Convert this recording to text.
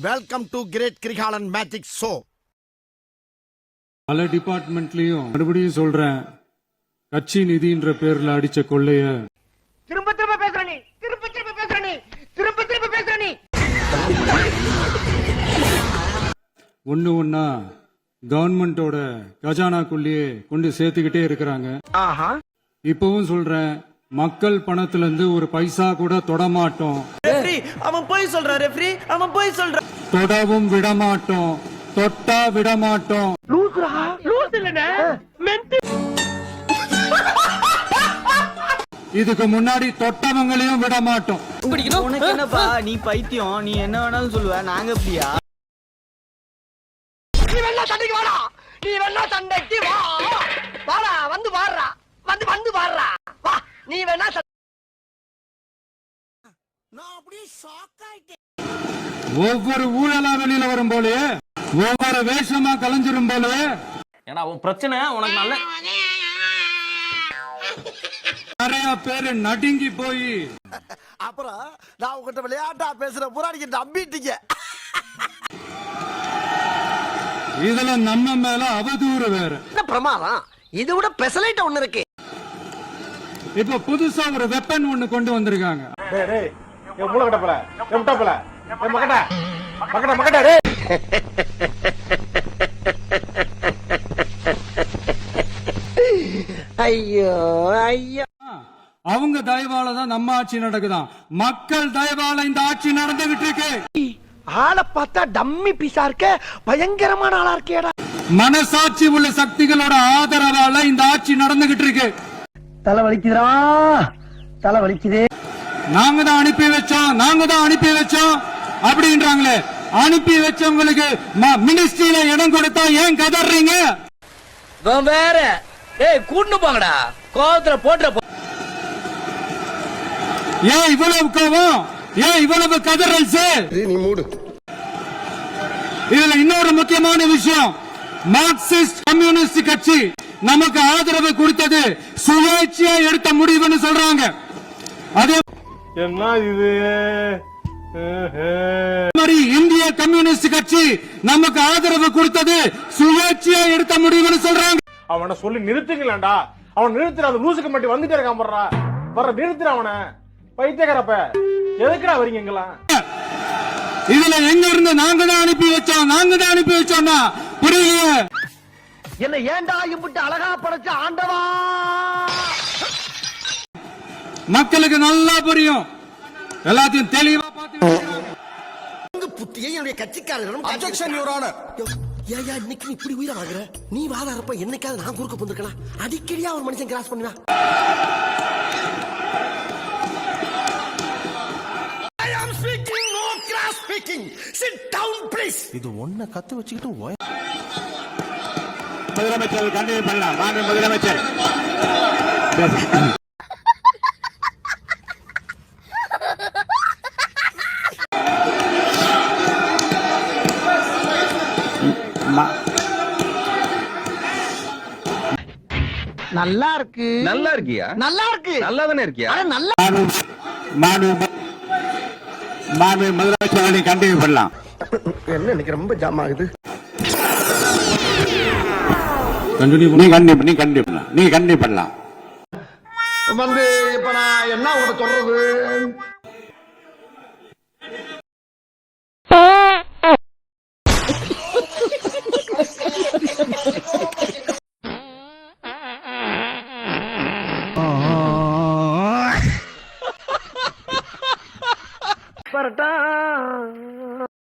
Welcome to great Kirikalan magic show. பல டிபார்ட்மெண்ட்லயும் மறுபடியும் சொல்றேன், கட்சி நிதின்ற பேர்ல அடிச்ச கொள்ளைய திரும்ப திரும்ப பேசுற நீ, திரும்ப திரும்ப பேசுற நீ, திரும்ப திரும்ப பேசுற நீ. ஒண்ணு ஒண்ணா கவர்மெண்டோட கஜானாக்குள்ளேயே கொண்டு சேர்த்துக்கிட்டே இருக்கிறாங்க. இப்பவும் சொல்றேன், மக்கள் பணத்துல இருந்து ஒரு பைசா கூட தொடமாட்டோம். அவன் போய் சொல்றான் ரெஃப்ரி, அவன் போய் சொல்றான். தொடவும் விடமாட்டோம், தொட்டா விடமாட்டோம். இதுக்கு முன்னாடி தொட்டவங்களையும் விட மாட்டோம். உனக்கு என்னப்பா, நீ பைத்தியம், நீ என்ன வேணாலும் சொல்லுவ, நாங்க அப்படியா? நீ வேணா சண்டைக்கு வாடா, நீ வேணா சண்டைக்கு வா, வாடா, வந்து வாடுறா, வந்து வந்து வாடுறா, வா, நீ வேணா. நான் அப்படியே ஷாக் ஆயிட்டேன். ஒவ்வொரு ஊழலா வெளியில வரும் போலே, ஒவ்வொரு வேஷமா கலைஞ்சிரும் போலே. ஏன்னா உன் பிரச்சனை உனக்கு நல்ல நிறைய பேரு நடுங்கி போய் அப்புறம் நான் உங்ககிட்ட விளையாட்டா பேசுற புறாடிக்கு நம்பிட்டீங்க. இதுல நம்ம மேல அவதூறு வேற. என்ன பிரமாதம், இது விட பெசலைட் ஒண்ணு இருக்கு. இப்ப புதுசா ஒரு வெப்பன் ஒண்ணு கொண்டு வந்திருக்காங்க. ஐயோ ஐயோ, அவங்க தயவால தான் நம்ம ஆட்சி நடக்குதான். மக்கள் தயவால இந்த ஆட்சி நடந்துகிட்டு இருக்கு. ஆளை பார்த்தா டம்மி பீஸா இருக்க, பயங்கரமான ஆளா இருக்கேடா. மனசாட்சி உள்ள சக்திகளோட ஆதரவால இந்த ஆட்சி நடந்துகிட்டு இருக்கு. தலை வலிக்குதுடா, தலை வலிக்குதே. நாங்க தான் அனுப்பி வச்சோம், நாங்க தான் அனுப்பி வச்சோம் அப்படின்றாங்களே. அனுப்பி வச்சவங்களுக்கு மினிஸ்ட்ரியில இடம் கொடுத்தா ஏன் கதறீங்க? வேற கூட்டு போங்கடா, கோவத்துல போட்டுற. ஏன் இவ்வளவு கோவம், ஏன் இவ்வளவு கதறல்? நீ மூடு. இதுல இன்னொரு முக்கியமான விஷயம், மார்க்சிஸ்ட் கம்யூனிஸ்ட் கட்சி நமக்கு ஆதரவு கொடுத்தது சுயேட்சையா எடுத்த முடிவுன்னு சொல்றாங்க. அதே என்ன இது மாதிரி இந்திய கம்யூனிஸ்ட் கட்சி நமக்கு ஆதரவு கொடுத்தது சுயேட்சையா எடுத்த முடிவுன்னு சொல்றாங்க. அவனை சொல்லி நிறுத்துங்களேன்டா, அவன் நிறுத்துற, அந்த லூசுக்கு மட்டும் வந்துட்டே இருக்கான் போடுறா, வர நிறுத்துற அவனை. பைத்தியக்காரப்ப எதுக்குடா வரீங்க எங்கெல்லாம்? இதுல எங்க இருந்து நாங்க தான் அனுப்பி வச்சோம், நாங்க தான் அனுப்பி வச்சோம்னா புரியலையே. என்ன ஏண்டா இம்புட்டு அழகா படைச்ச ஆண்டவா? மக்களுக்கு நல்லா புரியும், எல்லாத்தையும் தெளிவா பார்த்து. புத்தியை என்னுடைய கட்சிக்காரர்களும் அப்ஜெக்ஷன் யுவர் ஆனர். ஏயா இன்னைக்கு நீ இப்படி உயிரை வாங்குற? நீ வாதாரப்ப என்னைக்காவது நான் குறுக்க போந்திருக்கலாம். அடிக்கடியா ஒரு மனுஷன் கிராஸ் பண்ணுவா. I am speaking, no cross speaking. Sit down please. இது ஒண்ண கத்து வச்சுக்கிட்டு முதலமைச்சர் கண்டிப்பா பண்ணலாம். மாண்பு முதலமைச்சர் நல்லா இருக்கு, நல்லா இருக்கியா? நல்லா இருக்கு, நல்லா தானே இருக்கியா? நல்லா. மாண்பு முதலமைச்சர் கண்டிப்பா பண்ணலாம். என்ன இன்னைக்கு ரொம்ப ஜாம் ஆகுது. நீ கண்டிப்பா பண்ணலாம். வந்து இப்ப நான் என்ன உங்கள்கிட்ட சொல்றது?